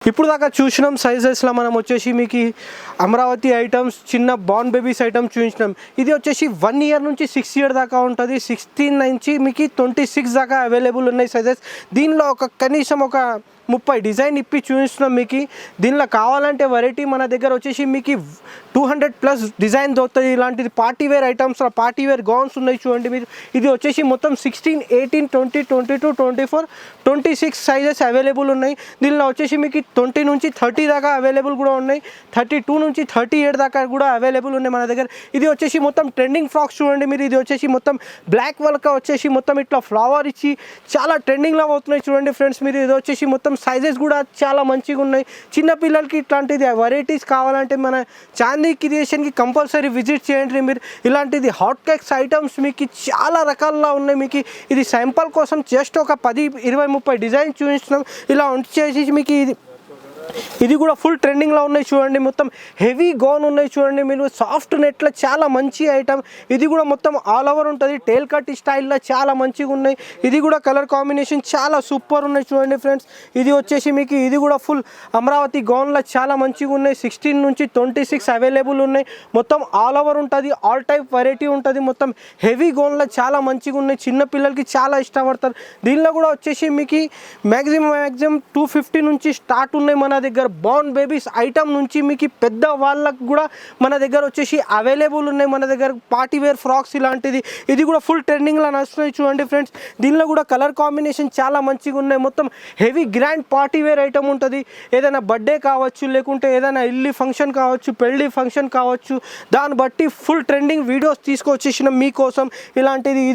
ఇప్పుడు దాకా చూసినాం సైజెస్లో మనం వచ్చేసి మీకు అమరావతి ఐటమ్స్ చిన్న బార్న్ బేబీస్ ఐటమ్స్ చూపించినాం. ఇది వచ్చేసి 1 ఇయర్ నుంచి 6 ఇయర్ దాకా ఉంటుంది. 16 నుంచి మీకు 26 దాకా అవైలబుల్ ఉన్నాయి సైజెస్. దీనిలో కనీసం ఒక 30 డిజైన్ ఇప్పి చూపిస్తున్నాం మీకు. దీనిలో కావాలంటే వెరైటీ మన దగ్గర వచ్చేసి మీకు 200+ డిజైన్ దొరుకుతుంది. ఇలాంటిది పార్టీవేర్ ఐటమ్స్, పార్టీవేర్ గౌన్స్ ఉన్నాయి చూడండి మీరు. ఇది వచ్చేసి మొత్తం 16, 18, 20, 22, 24, 26 సైజెస్ అవైలబుల్ ఉన్నాయి. దీనిలో వచ్చేసి మీకు 20 నుంచి 30 దాకా అవైలబుల్ కూడా ఉన్నాయి. 32 నుంచి 38 దాకా కూడా అవైలబుల్ ఉన్నాయి మన దగ్గర. ఇది వచ్చేసి మొత్తం ట్రెండింగ్ ఫ్రాక్స్ చూడండి మీరు. ఇది వచ్చేసి మొత్తం బ్లాక్ వర్క్ వచ్చేసి మొత్తం ఇట్లా ఫ్లవర్ ఇచ్చి చాలా ట్రెండింగ్లో అవుతున్నాయి చూడండి ఫ్రెండ్స్ మీరు. ఇది వచ్చేసి మొత్తం సైజెస్ కూడా చాలా మంచిగా ఉన్నాయి. చిన్నపిల్లలకి ఇట్లాంటిది వెరైటీస్ కావాలంటే మన చాందీ క్రియేషన్కి కంపల్సరీ విజిట్ చేయండి మీరు. ఇలాంటిది హాట్ కేక్స్ ఐటమ్స్ మీకు చాలా రకాల్లో ఉన్నాయి. మీకు ఇది శాంపుల్ కోసం జస్ట్ ఒక 10, 20, 30 డిజైన్ చూపిస్తున్నాం. ఇలా వచ్చేసి మీకు ఇది కూడా ఫుల్ ట్రెండింగ్లో ఉన్నాయి చూడండి. మొత్తం హెవీ గౌన్ ఉన్నాయి చూడండి మీరు. సాఫ్ట్ నెట్లో చాలా మంచి ఐటమ్. ఇది కూడా మొత్తం ఆల్ ఓవర్ ఉంటుంది. టేల్ కట్ స్టైల్లో చాలా మంచిగా ఉన్నాయి. ఇది కూడా కలర్ కాంబినేషన్ చాలా సూపర్ ఉన్నాయి చూడండి ఫ్రెండ్స్. ఇది వచ్చేసి మీకు ఇది కూడా ఫుల్ అమరావతి గౌన్లో చాలా మంచిగా ఉన్నాయి. 16 నుంచి 26 అవైలబుల్ ఉన్నాయి. మొత్తం ఆల్ ఓవర్ ఉంటుంది. ఆల్ టైప్ వెరైటీ ఉంటుంది. మొత్తం హెవీ గౌన్లో చాలా మంచిగా ఉన్నాయి. చిన్నపిల్లలకి చాలా ఇష్టపడతారు. దీనిలో కూడా వచ్చేసి మీకు మ్యాక్సిమం 250 నుంచి స్టార్ట్ ఉన్నాయి మన దగ్గర. బార్న్ బేబీస్ ఐటమ్ నుంచి మీకు పెద్ద వాళ్ళకు కూడా మన దగ్గర వచ్చేసి అవైలబుల్ ఉన్నాయి మన దగ్గర. పార్టీవేర్ ఫ్రాక్స్ ఇలాంటిది ఇది కూడా ఫుల్ ట్రెండింగ్లో నడుస్తున్నాయి చూడండి ఫ్రెండ్స్. దీనిలో కూడా కలర్ కాంబినేషన్ చాలా మంచిగా ఉన్నాయి. మొత్తం హెవీ గ్రాండ్ పార్టీవేర్ ఐటమ్ ఉంటుంది. ఏదైనా బర్త్డే కావచ్చు, లేకుంటే ఏదైనా ఇల్లు ఫంక్షన్ కావచ్చు, పెళ్ళి ఫంక్షన్ కావచ్చు, దాన్ని బట్టి ఫుల్ ట్రెండింగ్ వీడియోస్ తీసుకొచ్చేసిన మీకోసం. ఇలాంటిది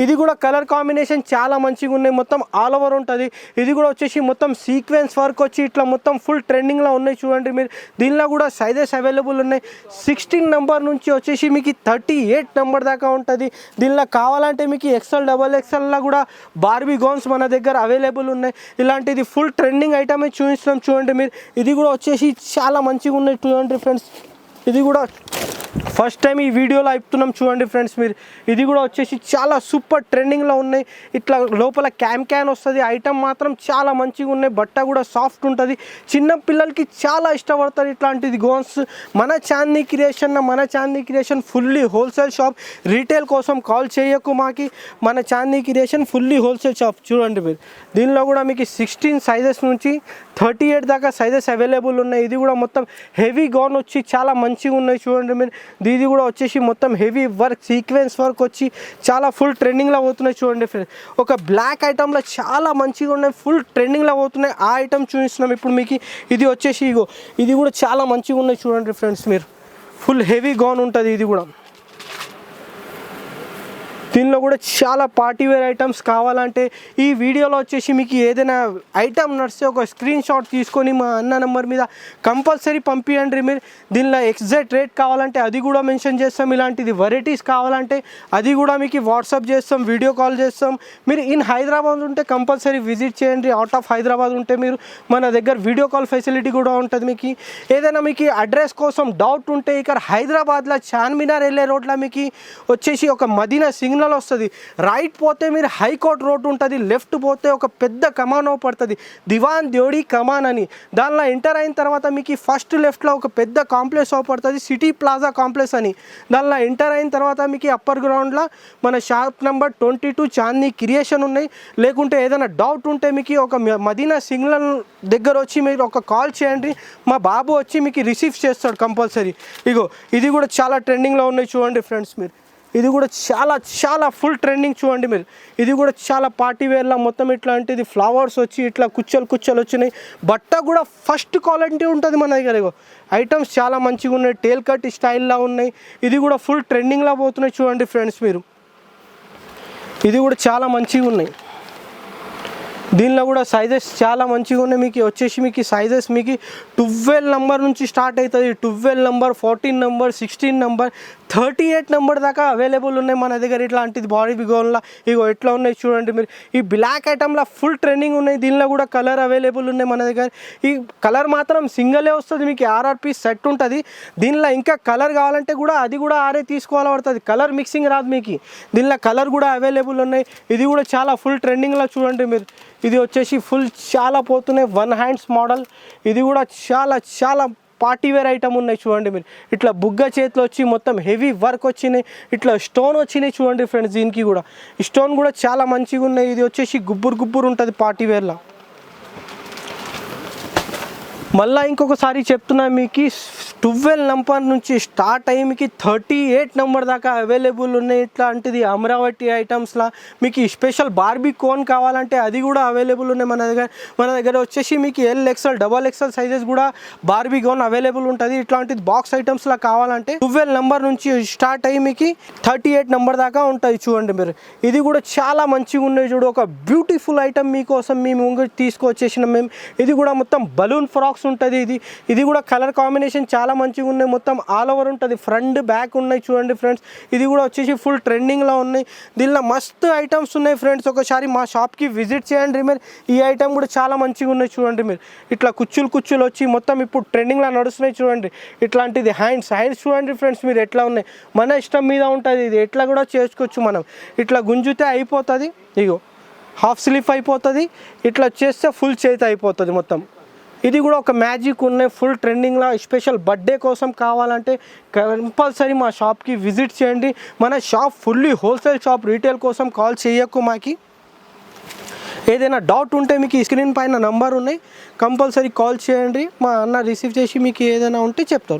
ఇది కూడా కలర్ కాంబినేషన్ చాలా మంచిగా ఉన్నాయి. మొత్తం ఆల్ ఓవర్ ఉంటుంది. ఇది కూడా వచ్చేసి మొత్తం సీక్వెన్స్ వర్క్ వచ్చి ఇట్లా మొత్తం ఫుల్ ట్రెండింగ్లో ఉన్నాయి చూడండి మీరు. దీనిలో కూడా సైజెస్ అవైలబుల్ ఉన్నాయి. 16 నెంబర్ నుంచి వచ్చేసి మీకు 38 నెంబర్ దాకా ఉంటుంది. దీనిలో కావాలంటే మీకు XL, XXLలో కూడా బార్బీ గౌన్స్ మన దగ్గర అవైలబుల్ ఉన్నాయి. ఇలాంటిది ఫుల్ ట్రెండింగ్ ఐటమే చూపిస్తున్నాం చూడండి మీరు. ఇది కూడా వచ్చేసి చాలా మంచిగా ఉన్నాయి చూడండి ఫ్రెండ్స్. ఇది కూడా ఫస్ట్ టైం ఈ వీడియోలో చెప్తున్నాం చూడండి ఫ్రెండ్స్ మీరు. ఇది కూడా వచ్చేసి చాలా సూపర్ ట్రెండింగ్లో ఉన్నాయి. ఇట్లా లోపల క్యాన్ వస్తుంది. ఐటమ్ మాత్రం చాలా మంచిగా ఉన్నాయి. బట్ట కూడా సాఫ్ట్ ఉంటుంది. చిన్న పిల్లలకి చాలా ఇష్టపడతారు ఇట్లాంటిది గౌన్స్. మన Chandi creation fully wholesale shop. Retail కోసం కాల్ చేయకు మాకి. మన Chandi creation fully wholesale shop చూడండి మీరు. దీనిలో కూడా మీకు 16 సైజెస్ నుంచి 38 దాకా సైజెస్ అవైలబుల్ ఉన్నాయి. ఇది కూడా మొత్తం హెవీ గౌన్ వచ్చి చాలా మంచిగా ఉన్నాయి చూడండి మీరు. ఇది కూడా వచ్చేసి మొత్తం హెవీ వర్క్, సీక్వెన్స్ వర్క్ వచ్చి చాలా ఫుల్ ట్రెండింగ్లో అవుతున్నాయి చూడండి ఫ్రెండ్స్. ఒక బ్లాక్ ఐటమ్లో చాలా మంచిగా ఉన్నాయి. ఫుల్ ట్రెండింగ్లో అవుతున్నాయి. ఆ ఐటమ్ చూపిస్తున్నాం ఇప్పుడు మీకు. ఇది వచ్చేసి ఇది కూడా చాలా మంచిగా ఉన్నాయి చూడండి ఫ్రెండ్స్ మీరు. ఫుల్ హెవీ గౌన్ ఉంటుంది. ఇది కూడా దీనిలో కూడా చాలా పార్టీవేర్ ఐటమ్స్ కావాలంటే ఈ వీడియోలో వచ్చేసి మీకు ఏదైనా ఐటమ్ నడిస్తే ఒక స్క్రీన్ షాట్ తీసుకొని మా అన్న నెంబర్ మీద కంపల్సరీ పంపించండి మీరు. దీనిలో ఎగ్జాక్ట్ రేట్ కావాలంటే అది కూడా మెన్షన్ చేస్తాం. ఇలాంటిది వెరైటీస్ కావాలంటే అది కూడా మీకు వాట్సాప్ చేస్తాం, వీడియో కాల్ చేస్తాం. మీరు ఇన్ హైదరాబాద్ ఉంటే కంపల్సరీ విజిట్ చేయండి. అవుట్ ఆఫ్ హైదరాబాద్ ఉంటే మీరు మన దగ్గర వీడియో కాల్ ఫెసిలిటీ కూడా ఉంటుంది. మీకు ఏదైనా మీకు అడ్రస్ కోసం డౌట్ ఉంటే ఇక్కడ హైదరాబాద్లో చార్మినార్ వెళ్ళే రోడ్లో మీకు వచ్చేసి ఒక మదీనా సిగ్నల్ వస్తుంది. రైట్ పోతే మీరు హైకోర్ట్ రోడ్ ఉంటుంది. లెఫ్ట్ పోతే ఒక పెద్ద కమాన్ పడుతుంది, దివాన్ దియోడి కమాన్ అని. దానిలో ఎంటర్ అయిన తర్వాత మీకు ఫస్ట్ లెఫ్ట్లో ఒక పెద్ద కాంప్లెక్స్ పడుతుంది, సిటీ ప్లాజా కాంప్లెక్స్ అని. దానిలో ఎంటర్ అయిన తర్వాత మీకు అప్పర్ గ్రౌండ్లో మన షాప్ నెంబర్ 22 చాందీ క్రియేషన్ ఉన్నాయి. లేకుంటే ఏదైనా డౌట్ ఉంటే మీకు ఒక మదీనా సిగ్నల్ దగ్గర వచ్చి మీరు ఒక కాల్ చేయండి. మా బాబు వచ్చి మీకు రిసీవ్ చేస్తాడు కంపల్సరీ. ఇది కూడా చాలా ట్రెండింగ్లో ఉన్నాయి చూడండి ఫ్రెండ్స్ మీరు. ఇది కూడా చాలా ఫుల్ ట్రెండింగ్ చూడండి మీరు. ఇది కూడా చాలా పార్టీ వేర్లో మొత్తం ఇట్లాంటిది ఫ్లవర్స్ వచ్చి ఇట్లా కుచ్చలు వచ్చినాయి. బట్ట కూడా ఫస్ట్ క్వాలిటీ ఉంటుంది మన దగ్గర. ఐటమ్స్ చాలా మంచిగా ఉన్నాయి. టేల్ కట్ స్టైల్లో ఉన్నాయి. ఇది కూడా ఫుల్ ట్రెండింగ్లో పోతున్నాయి చూడండి ఫ్రెండ్స్ మీరు. ఇది కూడా చాలా మంచిగా ఉన్నాయి. దీనిలో కూడా సైజెస్ చాలా మంచిగా ఉన్నాయి. మీకు వచ్చేసి మీకు సైజెస్ మీకు 12 నెంబర్ నుంచి స్టార్ట్ అవుతుంది. 12 నెంబర్, 14 నెంబర్, 16 నెంబర్, 38 నెంబర్ దాకా అవైలబుల్ ఉన్నాయి మన దగ్గర. ఇట్లాంటిది బాడీ బిగోన్లా ఎట్లా ఉన్నాయి చూడండి మీరు. ఈ బ్లాక్ ఐటమ్లో ఫుల్ ట్రెండింగ్ ఉన్నాయి. దీనిలో కూడా కలర్ అవైలబుల్ ఉన్నాయి మన దగ్గర. ఈ కలర్ మాత్రం సింగలే వస్తుంది. మీకు RRP సెట్ ఉంటుంది. దీనిలో ఇంకా కలర్ కావాలంటే కూడా అది కూడా ఆరే తీసుకోవాలి పడుతుంది. కలర్ మిక్సింగ్ రాదు మీకు. దీనిలో కలర్ కూడా అవైలబుల్ ఉన్నాయి. ఇది కూడా చాలా ఫుల్ ట్రెండింగ్లో చూడండి మీరు. ఇది వచ్చేసి ఫుల్ చాలా పోతున్నాయి, 1 హ్యాండ్స్ మోడల్. ఇది కూడా చాలా చాలా పార్టీ వేర్ ఐటమ్ ఉన్నాయి చూడండి మీరు. ఇట్లా బుగ్గ చేతిలో వచ్చి మొత్తం హెవీ వర్క్ వచ్చినాయి, ఇట్లా స్టోన్ వచ్చినాయి చూడండి ఫ్రెండ్స్. దీనికి కూడా ఈ స్టోన్ కూడా చాలా మంచిగా ఉన్నాయి. ఇది వచ్చేసి గుబ్బురు గుబ్బురు ఉంటుంది పార్టీ వేర్లో. మళ్ళీ ఇంకొకసారి చెప్తున్నా మీకు 12 నంబర్ నుంచి స్టార్ట్ అయ్యి మీకు 38 నంబర్ దాకా అవైలబుల్ ఉన్నాయి. ఇట్లాంటిది అమరావతి ఐటమ్స్లా మీకు స్పెషల్ బార్బీ కోన్ కావాలంటే అది కూడా అవైలబుల్ ఉన్నాయి మన దగ్గర వచ్చేసి మీకు LXL XXL సైజెస్ కూడా బార్బీ కోన్ అవైలబుల్ ఉంటుంది. ఇట్లాంటిది బాక్స్ ఐటమ్స్లా కావాలంటే 12 నంబర్ నుంచి స్టార్ట్ అయ్యి మీకు 38 నంబర్ దాకా ఉంటుంది చూడండి మీరు. ఇది కూడా చాలా మంచిగా ఉన్నాయి చూడు, ఒక బ్యూటిఫుల్ ఐటమ్ మీకోసం మేము ముందు తీసుకొచ్చేసినాం మేము. ఇది కూడా మొత్తం బలూన్ ఫ్రాక్స్ ఉంటుంది. ఇది కూడా కలర్ కాంబినేషన్ చాలా మంచిగా ఉన్నాయి, మొత్తం ఆల్ ఓవర్ ఉంటుంది, ఫ్రంట్ బ్యాక్ ఉన్నాయి చూడండి ఫ్రెండ్స్. ఇది కూడా వచ్చేసి ఫుల్ ట్రెండింగ్లో ఉన్నాయి. దీనిలో మస్తు ఐటమ్స్ ఉన్నాయి ఫ్రెండ్స్, ఒకసారి మా షాప్కి విజిట్ చేయండి మీరు. ఈ ఐటమ్ కూడా చాలా మంచిగా ఉన్నాయి చూడండి మీరు. ఇట్లా కుచ్చులు వచ్చి మొత్తం ఇప్పుడు ట్రెండింగ్లో నడుస్తున్నాయి చూడండి. ఇట్లాంటిది హ్యాండ్స్ చూడండి ఫ్రెండ్స్ మీరు ఎట్లా ఉన్నాయి. మన ఇష్టం మీద ఉంటుంది, ఇది ఎట్లా కూడా చేసుకోవచ్చు మనం. ఇట్లా గుంజితే అయిపోతుంది, ఇగో హాఫ్ స్లీవ్ అయిపోతుంది, ఇట్లా చేస్తే ఫుల్ చేతి అయిపోతుంది మొత్తం. ఇది కూడా ఒక మ్యాజిక్ ఉన్నాయి, ఫుల్ ట్రెండింగ్లో. స్పెషల్ బర్త్డే కోసం కావాలంటే కంపల్సరీ మా షాప్కి విజిట్ చేయండి. మన shop fully wholesale shop, retail కోసం కాల్ చేయకు మాకి. ఏదైనా డౌట్ ఉంటే మీకు ఈ స్క్రీన్ పైన నంబర్ ఉన్నాయి, కంపల్సరీ కాల్ చేయండి. మా అన్న రిసీవ్ చేసి మీకు ఏదైనా ఉంటే చెప్తారు.